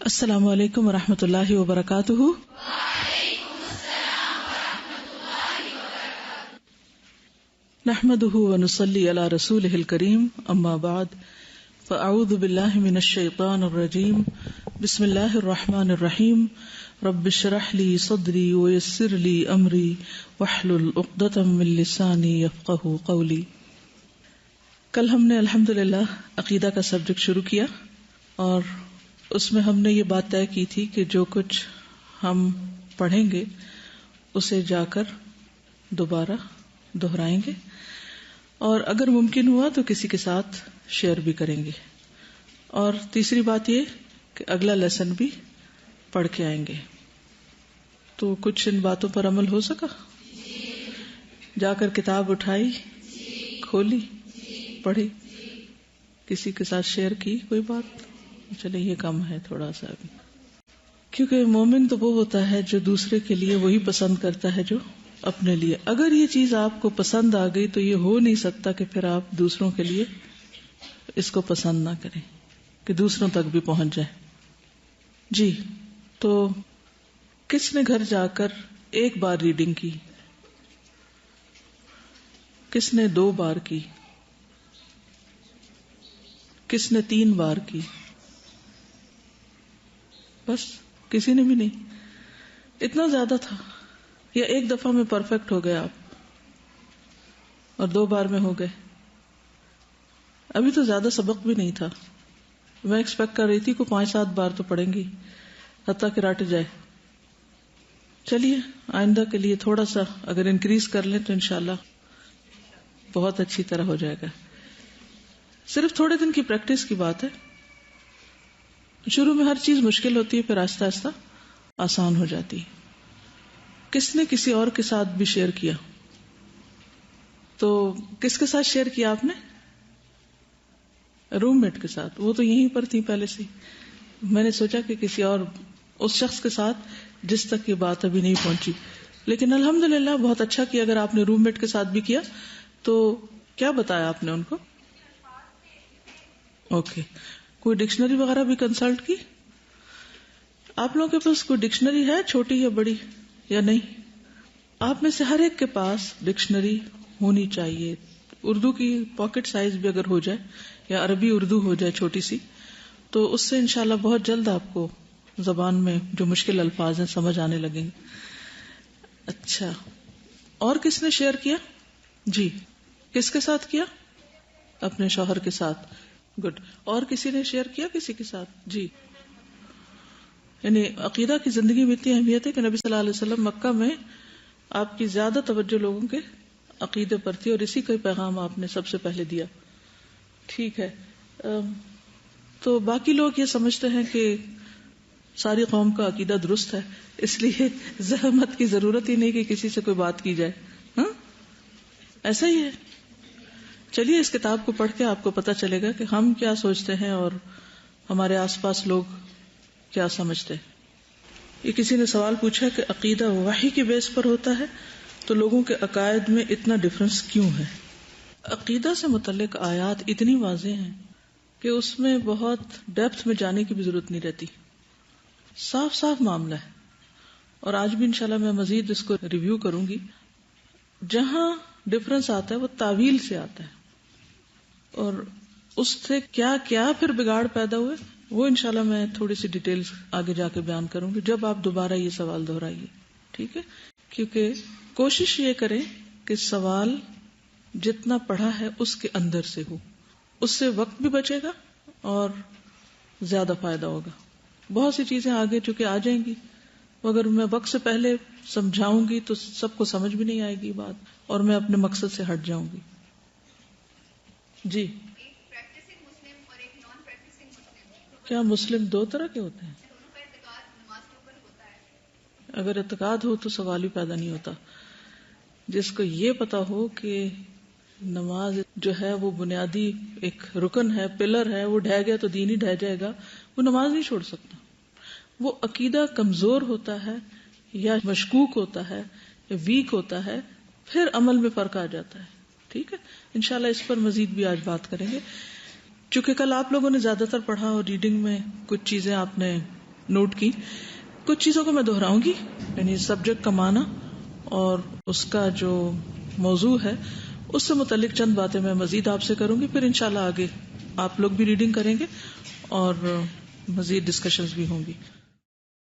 السلام علیکم ورحمۃ اللہ وبرکاتہ۔ نحمده ونصلی علی رسولہ الکریم، اما بعد فاعوذ باللہ من الشیطان الرجیم، بسم اللہ الرحمن الرحیم، رب اشرح لی صدری ویسر لی امری واحلل عقدۃ من لسانی یفقہوا قولی۔ کل ہم نے الحمدللہ عقیدہ کا سبجیکٹ شروع کیا اور اس میں ہم نے یہ بات طے کی تھی کہ جو کچھ ہم پڑھیں گے اسے جا کر دوبارہ دہرائیں گے اور اگر ممکن ہوا تو کسی کے ساتھ شیئر بھی کریں گے، اور تیسری بات یہ کہ اگلا لیسن بھی پڑھ کے آئیں گے۔ تو کچھ ان باتوں پر عمل ہو سکا؟ جا کر کتاب اٹھائی، کھولی، پڑھی، کسی کے ساتھ شیئر کی کوئی بات؟ چلے یہ کم ہے تھوڑا سا بھی، کیونکہ مومن تو وہ ہوتا ہے جو دوسرے کے لیے وہی پسند کرتا ہے جو اپنے لیے۔ اگر یہ چیز آپ کو پسند آ گئی تو یہ ہو نہیں سکتا کہ پھر آپ دوسروں کے لیے اس کو پسند نہ کریں، کہ دوسروں تک بھی پہنچ جائے۔ جی، تو کس نے گھر جا کر ایک بار ریڈنگ کی؟ کس نے 2 بار کی؟ کس نے 3 بار کی؟ بس کسی نے بھی نہیں؟ اتنا زیادہ تھا؟ یا ایک دفعہ میں پرفیکٹ ہو گئے آپ اور 2 بار میں ہو گئے؟ ابھی تو زیادہ سبق بھی نہیں تھا، میں ایکسپیکٹ کر رہی تھی کو 5-7 بار تو پڑھیں گی حتیٰ کہ رٹ جائے۔ چلیے آئندہ کے لیے تھوڑا سا اگر انکریز کر لیں تو انشاءاللہ بہت اچھی طرح ہو جائے گا۔ صرف تھوڑے دن کی پریکٹس کی بات ہے، شروع میں ہر چیز مشکل ہوتی ہے، پھر آہستہ آہستہ آسان ہو جاتی ہے۔ کس نے کسی اور کے ساتھ بھی شیئر کیا؟ تو کس کے ساتھ شیئر کیا آپ نے؟ روم میٹ کے ساتھ؟ وہ تو یہیں پر تھی پہلے سے۔ میں نے سوچا کہ کسی اور اس شخص کے ساتھ جس تک یہ بات ابھی نہیں پہنچی، لیکن الحمدللہ بہت اچھا کیا۔ اگر آپ نے روم میٹ کے ساتھ بھی کیا تو کیا بتایا آپ نے ان کو؟ اوکے، کوئی ڈکشنری وغیرہ بھی کنسلٹ کی؟ آپ لوگوں کے پاس کوئی ڈکشنری ہے چھوٹی یا بڑی یا نہیں؟ آپ میں سے ہر ایک کے پاس ڈکشنری ہونی چاہیے، اردو کی پاکٹ سائز بھی اگر ہو جائے یا عربی اردو ہو جائے چھوٹی سی، تو اس سے انشاءاللہ بہت جلد آپ کو زبان میں جو مشکل الفاظ ہیں سمجھ آنے لگیں گے۔ اچھا، اور کس نے شیئر کیا؟ جی، کس کے ساتھ کیا؟ اپنے شوہر کے ساتھ۔ گڈ۔ اور کسی نے شیئر کیا کسی کے ساتھ؟ جی، یعنی عقیدہ کی زندگی میں اتنی اہمیت ہے کہ نبی صلی اللہ علیہ وسلم مکہ میں آپ کی زیادہ توجہ لوگوں کے عقیدے پر تھی، اور اسی کا پیغام آپ نے سب سے پہلے دیا۔ ٹھیک ہے، تو باقی لوگ یہ سمجھتے ہیں کہ ساری قوم کا عقیدہ درست ہے، اس لیے زحمت کی ضرورت ہی نہیں کہ کسی سے کوئی بات کی جائے۔ ہاں، ایسا ہی ہے۔ چلیے اس کتاب کو پڑھ کے آپ کو پتہ چلے گا کہ ہم کیا سوچتے ہیں اور ہمارے آس پاس لوگ کیا سمجھتے ہیں۔ یہ کسی نے سوال پوچھا کہ عقیدہ وحی کی بیس پر ہوتا ہے تو لوگوں کے عقائد میں اتنا ڈفرنس کیوں ہے؟ عقیدہ سے متعلق آیات اتنی واضح ہیں کہ اس میں بہت ڈیپتھ میں جانے کی بھی ضرورت نہیں رہتی، صاف صاف معاملہ ہے۔ اور آج بھی انشاءاللہ میں مزید اس کو ریویو کروں گی۔ جہاں ڈفرنس آتا ہے وہ تعویل سے آتا ہے، اور اس سے کیا کیا پھر بگاڑ پیدا ہوئے وہ انشاءاللہ میں تھوڑی سی ڈیٹیلز آگے جا کے بیان کروں گی جب آپ دوبارہ یہ سوال دہرائیے، ٹھیک ہے؟ کیونکہ کوشش یہ کریں کہ سوال جتنا پڑھا ہے اس کے اندر سے ہو، اس سے وقت بھی بچے گا اور زیادہ فائدہ ہوگا۔ بہت سی چیزیں آگے چونکہ آ جائیں گی، اگر میں وقت سے پہلے سمجھاؤں گی تو سب کو سمجھ بھی نہیں آئے گی بات، اور میں اپنے مقصد سے ہٹ جاؤں گی۔ جی، کیا مسلم 2 طرح کے ہوتے ہیں؟ اگر اعتقاد ہو تو سوال ہی پیدا نہیں ہوتا۔ جس کو یہ پتا ہو کہ نماز جو ہے وہ بنیادی ایک رکن ہے، پلر ہے، وہ ڈھہ گیا تو دین ہی ڈھہ جائے گا، وہ نماز نہیں چھوڑ سکتا۔ وہ عقیدہ کمزور ہوتا ہے یا مشکوک ہوتا ہے یا ویک ہوتا ہے، پھر عمل میں فرق آ جاتا ہے۔ ٹھیک ہے، انشاءاللہ اس پر مزید بھی آج بات کریں گے۔ چونکہ کل آپ لوگوں نے زیادہ تر پڑھا اور ریڈنگ میں کچھ چیزیں آپ نے نوٹ کی. کچھ چیزوں کو میں دہراؤں گی، یعنی سبجیکٹ کا معنی اور اس کا جو موضوع ہے اس سے متعلق چند باتیں میں مزید آپ سے کروں گی. پھر انشاءاللہ آگے آپ لوگ بھی ریڈنگ کریں گے اور مزید ڈسکشنز بھی ہوں گی.